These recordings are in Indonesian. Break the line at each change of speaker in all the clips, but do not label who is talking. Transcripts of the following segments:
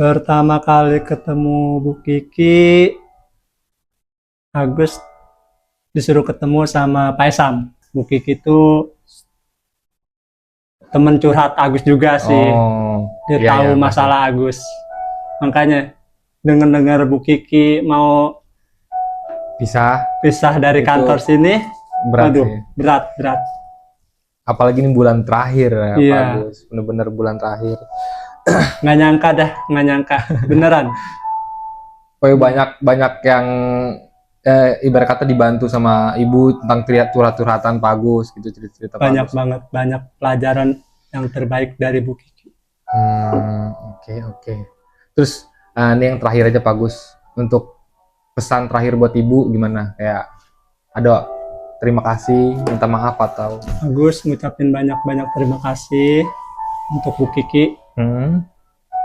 Pertama kali ketemu Bu Kiki, Agus disuruh ketemu sama Pak Esam. Bu Kiki itu temen curhat Agus juga sih.
Oh,
Dia
iya,
tahu
iya, pasti.
masalah Agus. Makanya dengar-dengar Bu Kiki mau
Bisa
pisah dari
Itu
kantor sini,
berat
waduh,
sih.
berat.
Apalagi ini bulan terakhir ya, Pak
Iya,
Agus. Bener-bener bulan terakhir.
nggak nyangka dah, nggak nyangka. Beneran,
Pokoknya banyak yang ibarat kata dibantu sama ibu tentang curhat-curhatan Pak Agus gitu, cerita-cerita Pak
banyak
Agus.
banget, banyak pelajaran yang terbaik dari Bu Kiki.
Oke. Terus ini yang terakhir aja Pak Agus, untuk pesan terakhir buat ibu gimana? Kayak ada terima kasih, minta maaf atau
Agus ngucapin banyak-banyak terima kasih untuk Bu Kiki.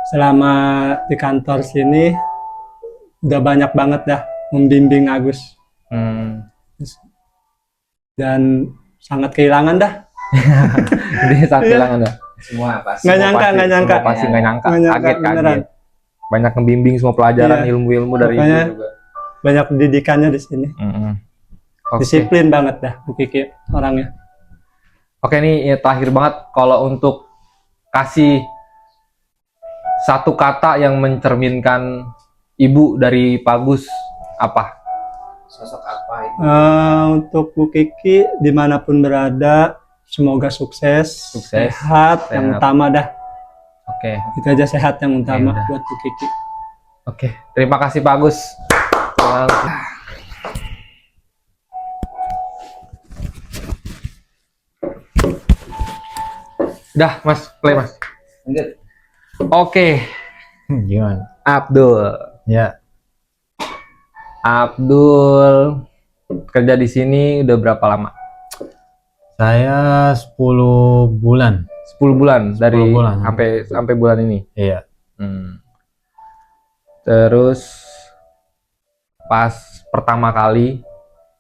Selama di kantor sini udah banyak banget dah membimbing Agus dan sangat kehilangan dah.
Ini saat
Iya.
kehilangan ya?
Semua pasti.
Nggak nyangka, nggak nyangka.
Semua pasti nggak nyangka,
Nggak nyangka,
kaget.
beneran.
Banyak membimbing semua pelajaran,
Iya.
ilmu-ilmu dari
Makanya
ibu juga.
banyak didikannya di sini.
Oke.
Disiplin banget dah Bu Kiki orangnya.
Oke, ini ya, terakhir banget kalau untuk kasih satu kata yang mencerminkan ibu dari Pak Agus, apa?
Sosok apa itu?
Untuk Bu Kiki dimanapun berada, semoga sukses, sehat, yang
sehat.
utama dah.
Oke.
Itu aja, sehat yang utama
udah.
buat Bu Kiki.
Oke, terima kasih Pak Agus. Udah, Mas, play Mas.
Lanjut.
Oke,
Gimana?
Abdul.
Ya,
Abdul kerja di sini udah berapa lama?
saya 10 bulan.
10 bulan
10
dari
bulan.
sampai bulan ini.
Iya.
Terus pas pertama kali,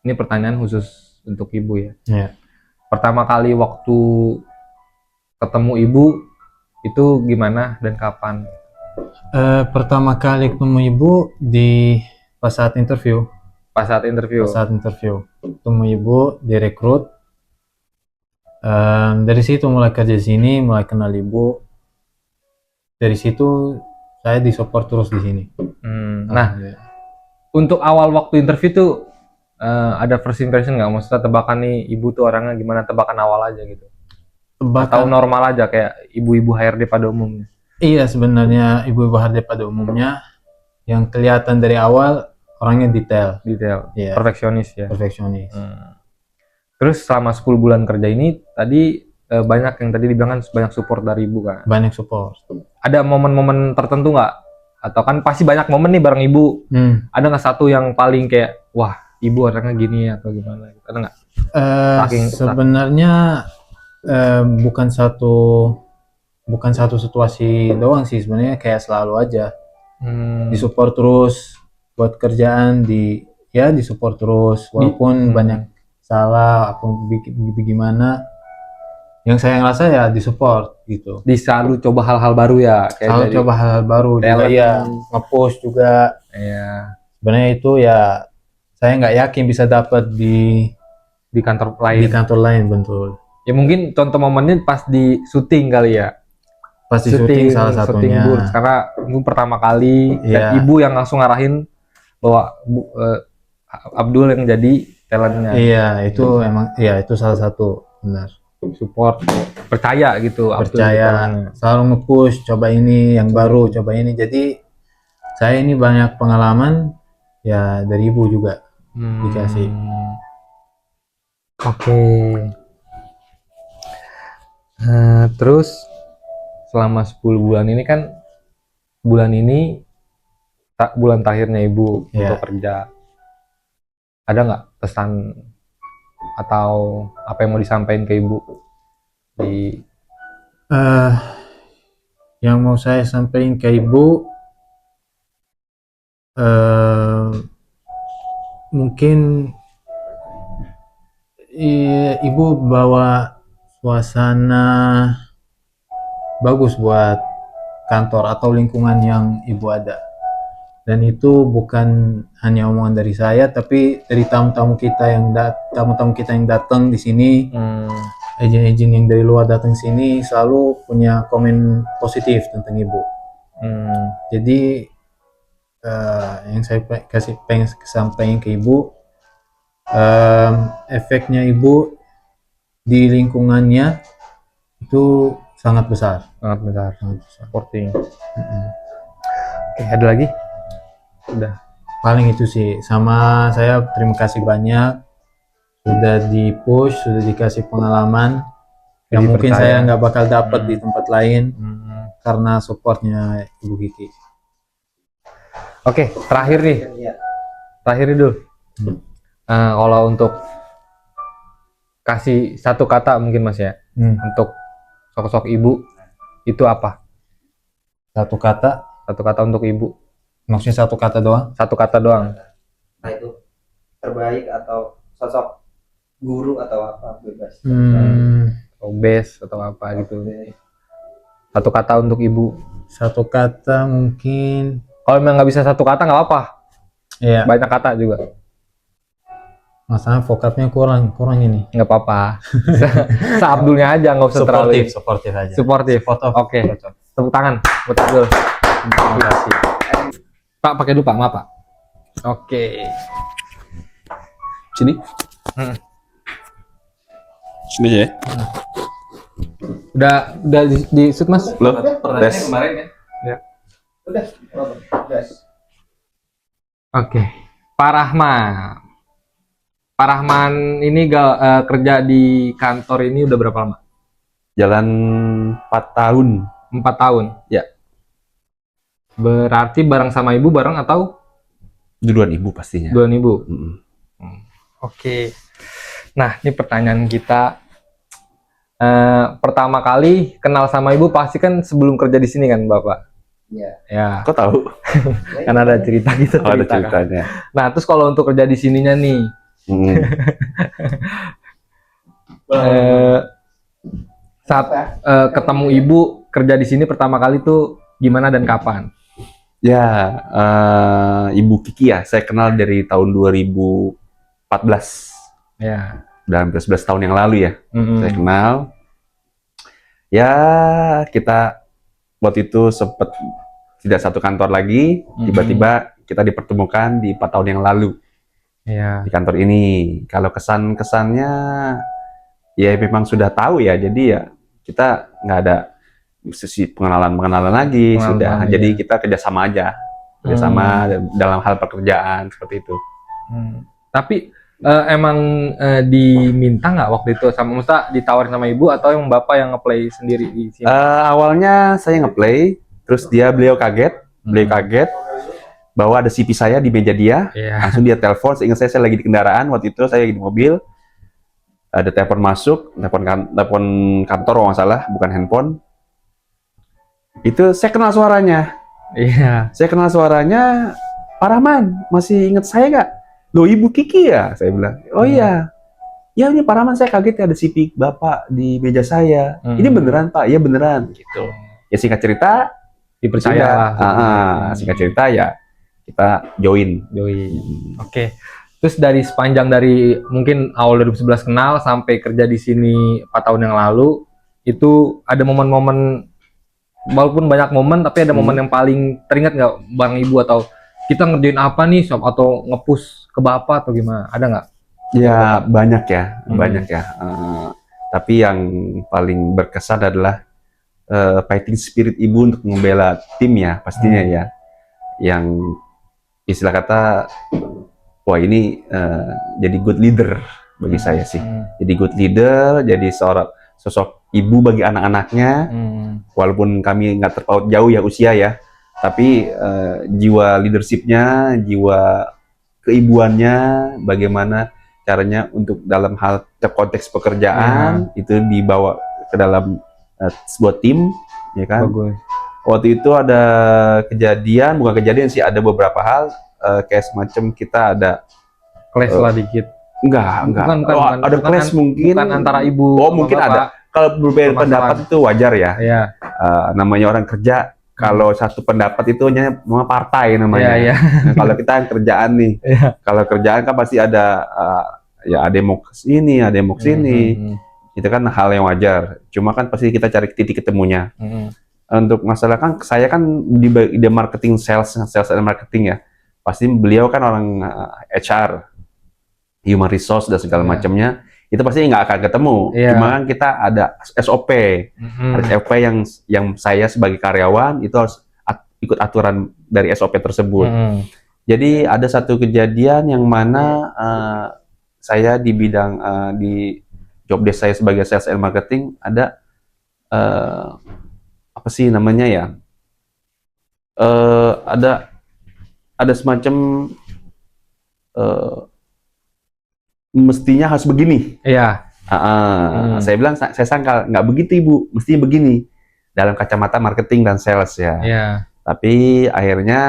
ini pertanyaan khusus untuk ibu ya.
Iya.
Pertama kali waktu ketemu ibu itu gimana dan kapan?
Pertama kali ketemu ibu pas saat interview.
Pas saat interview.
Ketemu ibu, direkrut. Dari situ mulai kerja sini, mulai kenal ibu. Dari situ saya disupport terus di sini.
Nah, untuk awal waktu interview tuh ada first impression nggak? Maksudnya tebakan nih ibu tuh orangnya gimana, tebakan awal aja gitu? Atau normal aja kayak ibu-ibu HRD pada umumnya?
Iya, sebenarnya ibu-ibu HRD pada umumnya yang kelihatan dari awal orangnya detail,
Iya. Perfeksionis ya.
perfeksionis.
Terus selama 10 bulan kerja ini tadi banyak yang tadi dibilang kan banyak support dari ibu kan?
Banyak support.
Ada momen-momen tertentu nggak? Atau kan pasti banyak momen nih bareng ibu. Ada nggak satu yang paling kayak wah ibu orangnya gini atau gimana? Ada nggak?
Sebenarnya bukan satu situasi doang sih, sebenarnya kayak selalu aja disupport terus buat kerjaan, disupport terus walaupun banyak salah atau gimana, yang saya ngerasa ya disupport gitu.
Selalu coba hal-hal baru ya, kayak
Selalu coba hal-hal baru juga, ya nge-push juga.
Iya.
Sebenarnya itu ya saya nggak yakin bisa dapat di
kantor
kantor lain, betul.
Ya mungkin contoh momennya pas di syuting kali ya.
Pas di syuting salah satunya.
Boots, karena ibu pertama kali dan
Iya.
ibu yang langsung ngarahin bahwa Abdul yang jadi talentnya.
Iya, itu emang itu salah satu, benar.
Support, percaya gitu.
Percaya, selalu nge-push, coba ini yang baru, coba ini. Jadi saya ini banyak pengalaman ya dari ibu juga dikasih.
Oke. Terus selama 10 bulan ini kan bulan terakhirnya ibu untuk kerja. Ada nggak pesan atau apa yang mau disampaikan ke ibu
yang mau saya sampaikan ke ibu, mungkin ibu bawa suasana bagus buat kantor atau lingkungan yang ibu ada. Dan itu bukan hanya omongan dari saya, tapi dari tamu-tamu kita yang datang di sini, agent-agent yang dari luar datang sini selalu punya komen positif tentang ibu. Jadi yang saya pengen sampaikan ke ibu, efeknya ibu di lingkungannya itu sangat besar.
Sangat besar.
Sangat besar.
Supporting. Oke, ada lagi? Udah.
Paling itu sih. Sama saya terima kasih banyak sudah di-push, sudah dikasih pengalaman yang
Jadi
mungkin
percaya.
saya nggak bakal dapat di tempat lain karena supportnya Ibu Kiki.
Oke, terakhir nih.
Iya.
Terakhir nih, Dul. Kalau untuk kasih satu kata mungkin Mas ya, untuk sosok ibu itu apa?
Satu kata,
Satu kata untuk ibu.
maksudnya satu kata doang?
Satu kata doang.
Nah itu terbaik atau sosok guru atau apa bebas.
Atau best atau apa gitu. Satu kata untuk ibu.
Satu kata mungkin,
Kalau memang nggak bisa satu kata nggak apa-apa.
ya
Banyak kata juga.
masalah vocabnya kurang ini.
Nggak apa-apa. Seabdulnya aja, nggak usah terlalu.
Supportif aja.
Supportif. Oke. Tepuk tangan buat Abdul.
Terima kasih.
Pak, pakai dulu Pak, maaf Pak. Oke.
Sini. Sini aja ya.
Udah di shoot Mas?
Belum. Tes.
Kemarin kan?
Ya.
Udah.
Oke. Pak Rahman. Pak Rahman ini kerja di kantor ini udah berapa lama?
Jalan 4 tahun.
4 tahun.
Ya.
Berarti bareng sama ibu bareng atau
Duluan ibu pastinya.
duluan ibu?
Mm-mm.
Oke. Nah, ini pertanyaan kita. Pertama kali kenal sama ibu pasti kan sebelum kerja di sini kan, Bapak?
Iya.
Ya,
Kok tahu?
kan ada cerita gitu.
Oh, ada
cerita kan.
ceritanya.
Nah, terus kalau untuk kerja di sininya nih,
Mm.
saat ketemu ibu kerja di sini pertama kali tuh gimana dan kapan?
Ya, Ibu Kiki ya, saya kenal dari tahun 2014.
Ya.
Udah hampir 11 tahun yang lalu ya, saya
Mm-mm.
kenal. Ya, kita waktu itu sempat tidak satu kantor lagi, tiba-tiba kita dipertemukan di 4 tahun yang lalu
Ya.
di kantor ini. Kalau kesannya ya memang sudah tahu ya, jadi ya kita nggak ada sisi pengenalan lagi,
Pengenalan
sudah.
aja.
Jadi kita kerjasama aja, dalam hal pekerjaan seperti itu.
Tapi emang diminta nggak waktu itu sama Musta ditawarin sama ibu atau emang bapak yang ngeplay sendiri di sini?
Awalnya saya ngeplay, terus beliau kaget bahwa ada CV saya di meja dia.
Iya.
Langsung dia telepon, seingat saya lagi di kendaraan waktu itu, saya lagi di mobil. Ada telepon masuk, telepon kantor kalau nggak salah, bukan handphone. Itu saya kenal suaranya.
Iya.
Saya kenal suaranya, Pak Rahman, masih ingat saya nggak? Loh, Ibu Kiki ya? Saya bilang, oh iya. Ya ini Pak Rahman, saya kaget ya ada CV Bapak di meja saya. Ini beneran Pak? Ya beneran. Gitu. Ya singkat cerita,
Dipercaya lah.
singkat cerita ya kita join.
Oke. Terus sepanjang dari mungkin awal 2011 kenal sampai kerja di sini 4 tahun yang lalu, itu ada momen-momen, walaupun banyak momen, tapi ada momen yang paling teringat nggak Bang Ibu, atau kita ngerjain apa nih sob, atau nge-push ke Bapak atau gimana? Ada nggak?
Ya banyak ya, banyak ya. Tapi yang paling berkesan adalah fighting spirit ibu untuk membela tim ya, pastinya ya. Yang istilah kata, wah ini jadi good leader bagi saya sih. Jadi good leader, jadi seorang sosok ibu bagi anak-anaknya. Walaupun kami nggak terpaut jauh ya usia ya, tapi jiwa leadershipnya, jiwa keibuannya, bagaimana caranya untuk dalam hal konteks pekerjaan itu dibawa ke dalam sebuah tim, ya kan?
Bagus.
Waktu itu ada kejadian, bukan kejadian sih, ada beberapa hal kayak semacam kita ada
Clash lah dikit.
enggak.
Bukan,
Ada clash mungkin.
Bukan antara ibu
Oh,
sama
mungkin
bapak.
ada. Kalau berbeda
Permasalahan.
pendapat itu wajar ya.
Iya.
Namanya orang kerja, Kalau satu pendapat itu hanya partai namanya.
Iya.
Nah, kalau kita kerjaan nih, kalau kerjaan kan pasti ada ya ada yang mau kesini, ada yang mau kesini. Itu kan hal yang wajar. Cuma kan pasti kita cari titik ketemunya. Untuk masalah kan saya kan di marketing sales and marketing ya. Pasti beliau kan orang HR, human resource dan segala macamnya. Itu pasti nggak akan ketemu. Cuma kan kita ada SOP. Ada SOP yang saya sebagai karyawan itu harus ikut aturan dari SOP tersebut. Jadi ada satu kejadian yang mana saya di bidang di job desk saya sebagai sales and marketing ada apa sih namanya ya? Ada semacam mestinya harus begini.
Iya.
Saya bilang, saya sangkal nggak begitu Ibu, mestinya begini dalam kacamata marketing dan sales ya. Tapi akhirnya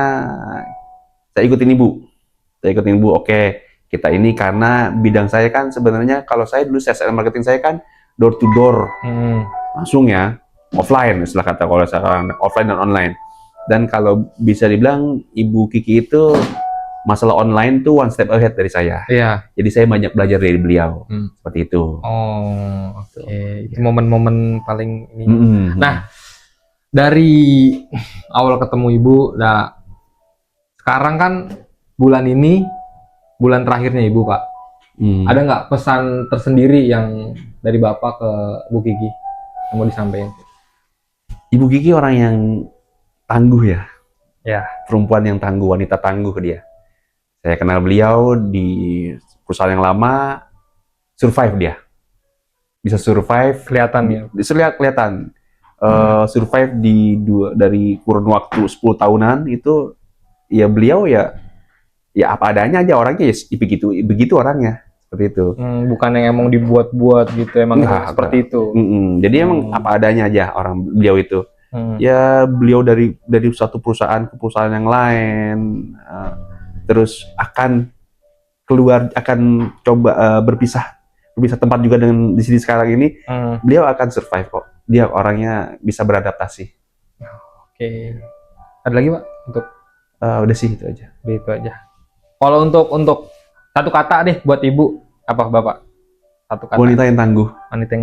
saya ikutin Ibu. Oke, kita ini karena bidang saya kan sebenarnya kalau saya dulu sales and marketing saya kan door to door, langsung ya, offline istilah kata kalau sekarang offline dan online. Dan kalau bisa dibilang Ibu Kiki itu masalah online tuh one step ahead dari saya. Jadi saya banyak belajar dari beliau. Seperti itu.
Itu momen-momen paling ini. Nah, dari awal ketemu Ibu, sekarang kan bulan ini bulan terakhirnya Ibu, Pak. Ada nggak pesan tersendiri yang dari Bapak ke Bu Kiki yang mau disampaikan?
Ibu Kiki orang yang tangguh ya.
Perempuan
yang tangguh, wanita tangguh dia. Saya kenal beliau di perusahaan yang lama, survive dia. Bisa survive.
Kelihatan.
Survive dari kurun waktu 10 tahunan itu, ya beliau ya apa adanya aja orangnya, ya begitu orangnya. Seperti itu.
Bukan yang emang dibuat-buat gitu, emang seperti itu.
Jadi emang apa adanya aja orang beliau itu. Ya beliau dari satu perusahaan ke perusahaan yang lain. Terus akan coba berpisah tempat juga dengan di sini sekarang ini. Beliau akan survive kok. Dia orangnya bisa beradaptasi.
Oke. Ada lagi Pak untuk?
Udah sih itu aja.
Itu aja. Kalau untuk satu kata deh buat Ibu, apa Bapak? Satu kata.
Wanita yang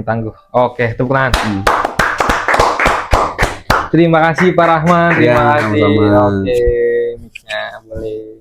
tangguh.
Oke, tepuk tangan. Terima kasih Pak Rahman. Terima kasih.
Sama-sama.
Oke, mic-nya boleh.